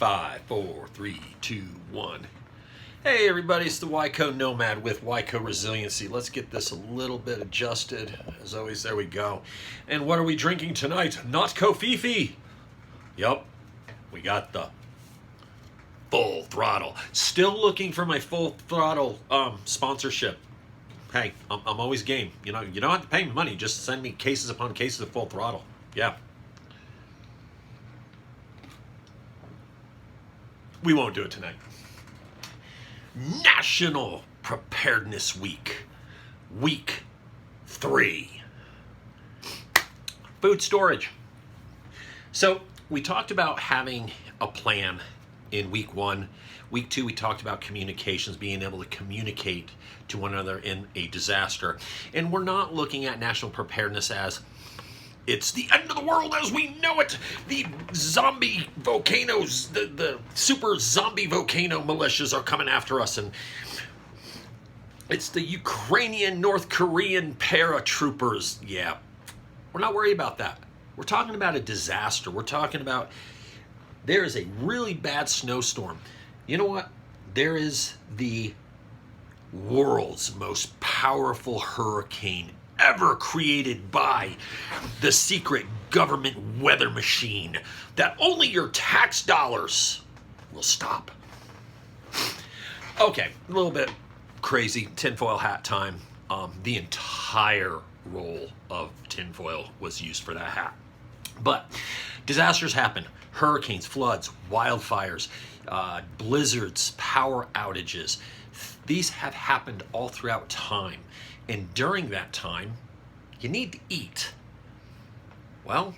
5, 4, 3, 2, 1. Hey everybody, it's the YCO Nomad with YCO Resiliency. Let's get this a little bit adjusted. As always, there we go. And what are we drinking tonight? Not Kofifi. Yup, we got the Full Throttle. Still looking for my Full Throttle sponsorship. Hey, I'm always game. You know, you don't have to pay me money. Just send me cases upon cases of Full Throttle. Yeah. We won't do it tonight. National Preparedness Week. Week 3. Food storage. So we talked about having a plan in week 1. Week 2, we talked about communications, being able to communicate to one another in a disaster. And we're not looking at national preparedness as it's the end of the world as we know it. The zombie volcanoes, the super zombie volcano militias are coming after us. And it's the Ukrainian, North Korean paratroopers. Yeah, we're not worried about that. We're talking about a disaster. We're talking about there is a really bad snowstorm. You know what? There is the world's most powerful hurricane ever created by the secret government weather machine that only your tax dollars will stop. Okay, a little bit crazy tinfoil hat time. The entire roll of tinfoil was used for that hat. But disasters happen. Hurricanes, floods, wildfires, blizzards, power outages. These have happened all throughout time. And during that time, you need to eat. Well,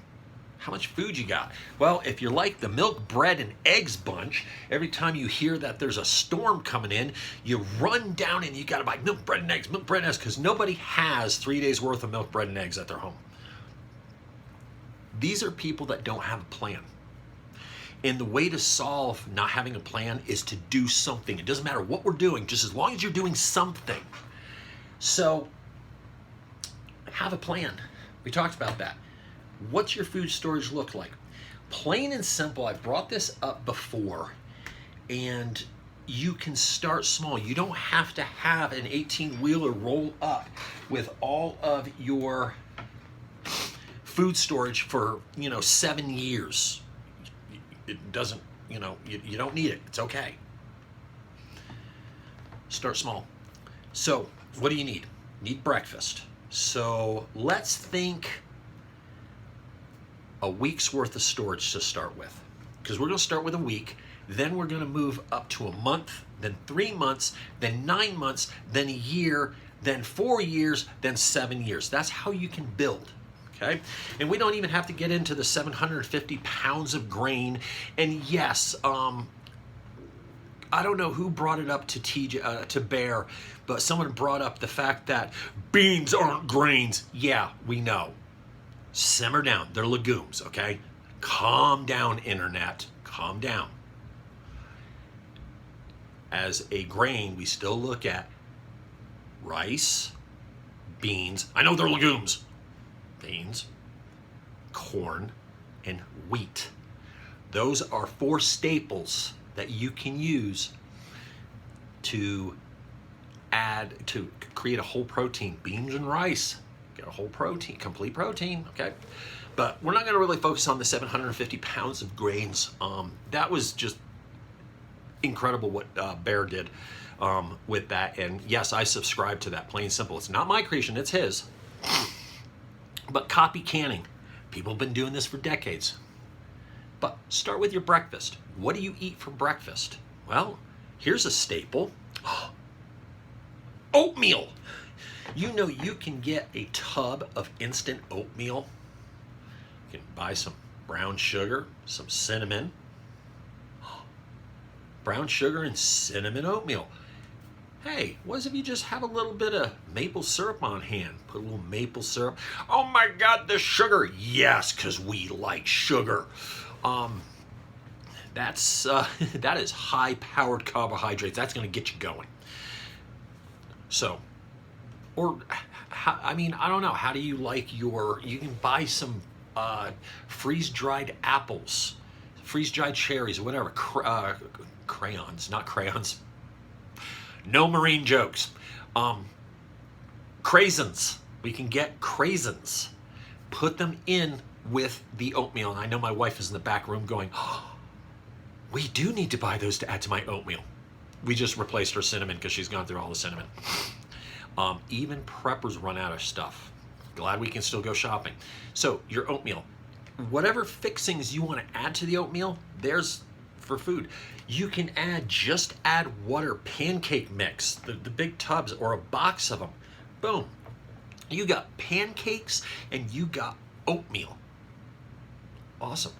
how much food you got? Well, if you're like the milk, bread, and eggs bunch, every time you hear that there's a storm coming in, you run down and you got to buy milk, bread, and eggs, because nobody has 3 days worth of milk, bread, and eggs at their home. These are people that don't have a plan. And the way to solve not having a plan is to do something. It doesn't matter what we're doing, just as long as you're doing something. So, have a plan. We talked about that. What's your food storage look like? Plain and simple, I brought this up before, and you can start small. You don't have to have an 18-wheeler roll up with all of your food storage for, 7 years. It doesn't, you don't need it. It's okay. Start small. So, what do you need? Need breakfast. So let's think a week's worth of storage to start with. Because we're going to start with a week, then we're going to move up to a month, then 3 months, then 9 months, then a year, then 4 years, then 7 years. That's how you can build. Okay? And we don't even have to get into the 750 pounds of grain. And yes, I don't know who brought it up to Bear, but someone brought up the fact that beans aren't grains. Yeah, we know. Simmer down. They're legumes, okay? Calm down, internet. Calm down. As a grain, we still look at rice, beans. I know they're legumes. Beans, corn, and wheat. Those are 4 staples that you can use to create a whole protein. Beans and rice, get a whole protein, complete protein, okay? But we're not going to really focus on the 750 pounds of grains. That was just incredible what Bear did with that. And yes, I subscribe to that, plain and simple. It's not my creation, it's his. But copy canning. People have been doing this for decades. But start with your breakfast. What do you eat for breakfast? Well, here's a staple. Oatmeal. You know you can get a tub of instant oatmeal. You can buy some brown sugar, some cinnamon. Brown sugar and cinnamon oatmeal. Hey, what if you just have a little bit of maple syrup on hand? Put a little maple syrup. Oh my God, the sugar. Yes, because we like sugar. That is high-powered carbohydrates. That's going to get you going. So, I don't know. How do you like you can buy some freeze-dried apples. freeze-dried cherries, whatever, crayons, not crayons. No marine jokes. Craisins. We can get craisins. Put them in with the oatmeal. And I know my wife is in the back room going, oh, we do need to buy those to add to my oatmeal. We just replaced her cinnamon because she's gone through all the cinnamon. Even preppers run out of stuff. Glad we can still go shopping. So your oatmeal, whatever fixings you want to add to the oatmeal, there's for food. You can just add water, pancake mix, the big tubs or a box of them. Boom. You got pancakes and you got oatmeal. Awesome.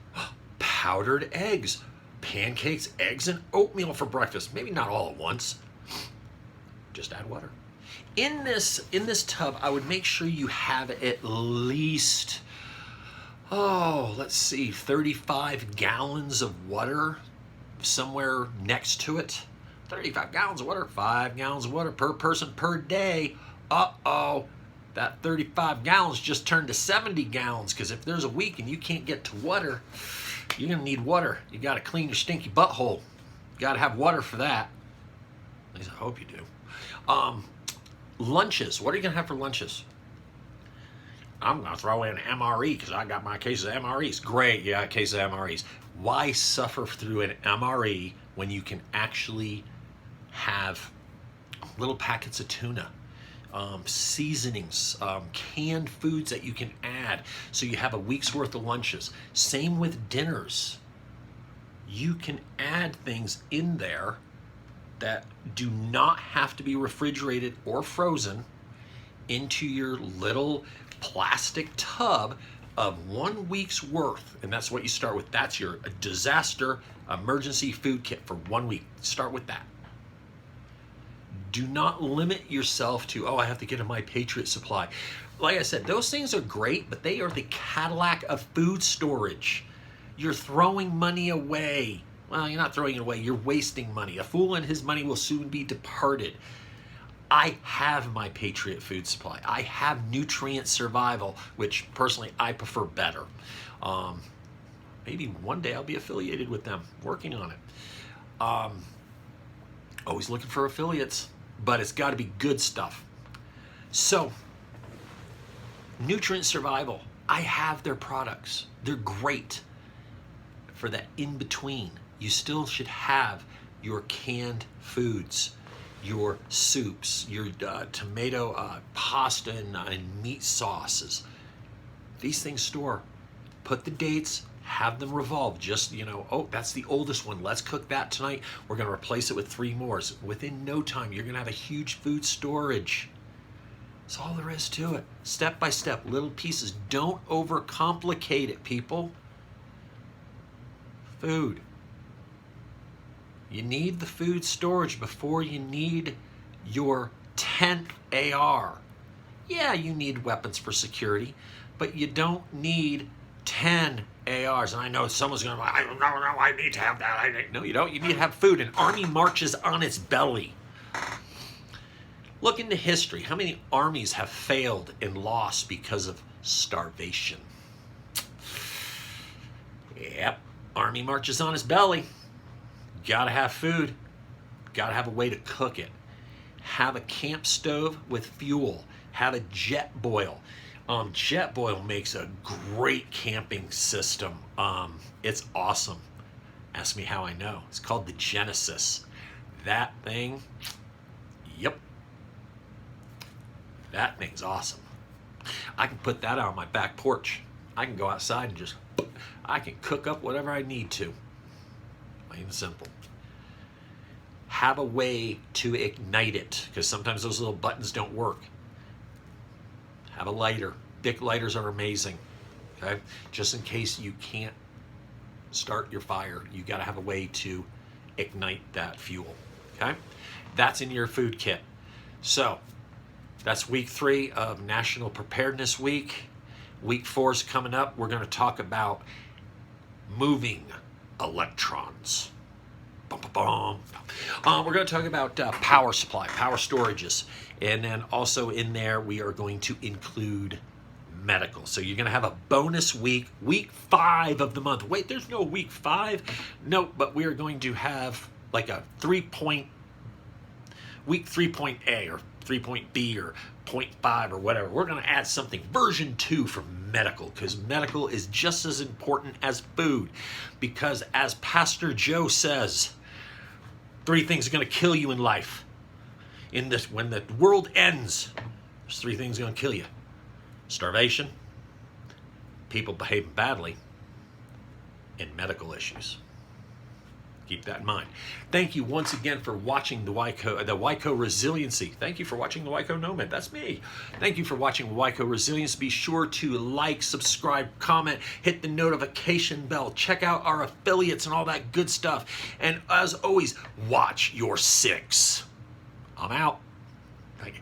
Powdered eggs. Pancakes, eggs, and oatmeal for breakfast. Maybe not all at once. Just add water. In this tub, I would make sure you have at least, let's see, 35 gallons of water somewhere next to it. 35 gallons of water, 5 gallons of water per person per day. Uh-oh, that 35 gallons just turned to 70 gallons because if there's a week and you can't get to water, you're going to need water. You got to clean your stinky butthole. You got to have water for that. At least I hope you do. Lunches. What are you going to have for lunches? I'm going to throw in MRE because I got my case of MREs. Great, you got a case of MREs. Why suffer through an MRE when you can actually have little packets of tuna, seasonings, canned foods that you can add so you have a week's worth of lunches. Same with dinners. You can add things in there that do not have to be refrigerated or frozen into your little plastic tub of 1 week's worth. And that's what you start with. That's your disaster emergency food kit for 1 week. Start with that. Do not limit yourself to, I have to get in my Patriot Supply. Like I said, those things are great, but they are the Cadillac of food storage. You're throwing money away. Well, you're not throwing it away. You're wasting money. A fool and his money will soon be departed. I have my Patriot Food Supply. I have Nutrient Survival, which personally I prefer better. Maybe one day I'll be affiliated with them, working on it. Always looking for affiliates, but it's got to be good stuff. So, Nutrient Survival, I have their products. They're great for that in-between. You still should have your canned foods, your soups, your tomato pasta and meat sauces. These things store. Put the dates, have them revolve. Just, that's the oldest one. Let's cook that tonight. We're going to replace it with 3 more. So within no time, you're going to have a huge food storage. That's all there is to it. Step by step, little pieces. Don't overcomplicate it, people. Food. You need the food storage before you need your 10th AR. Yeah, you need weapons for security, but you don't need 10 ARs. And I know someone's going to be like, no, I need to have that. No, you don't. You need to have food. An army marches on its belly. Look into history. How many armies have failed and lost because of starvation? Yep. Army marches on its belly. Gotta have food. Gotta have a way to cook it. Have a camp stove with fuel. Have a jet boil. Jet boil makes a great camping system. It's awesome. Ask me how I know. It's called the Genesis. That thing, yep. That thing's awesome. I can put that out on my back porch. I can go outside and I can cook up whatever I need to. Plain and simple. Have a way to ignite it, because sometimes those little buttons don't work. Have a lighter. Bic lighters are amazing. Okay? Just in case you can't start your fire, you got to have a way to ignite that fuel. Okay? That's in your food kit. So, that's week 3 of National Preparedness Week. Week 4 is coming up. We're going to talk about moving electrons. We're going to talk about power supply, power storages. And then also in there, we are going to include medical. So you're going to have a bonus week, week 5 of the month. Wait, there's no week 5? No, but we are going to have like a week 3.A or 3.B or 0.5 or whatever. We're going to add something, version 2 for medical, because medical is just as important as food. Because as Pastor Joe says, 3 things are going to kill you in life. When the world ends, there's 3 things going to kill you: starvation, people behaving badly, and medical issues. Keep that in mind. Thank you once again for watching the YCO Resiliency. Thank you for watching the YCO Nomad. That's me. Thank you for watching YCO Resilience. Be sure to like, subscribe, comment, hit the notification bell, check out our affiliates and all that good stuff. And as always, watch your 6. I'm out. Thank you.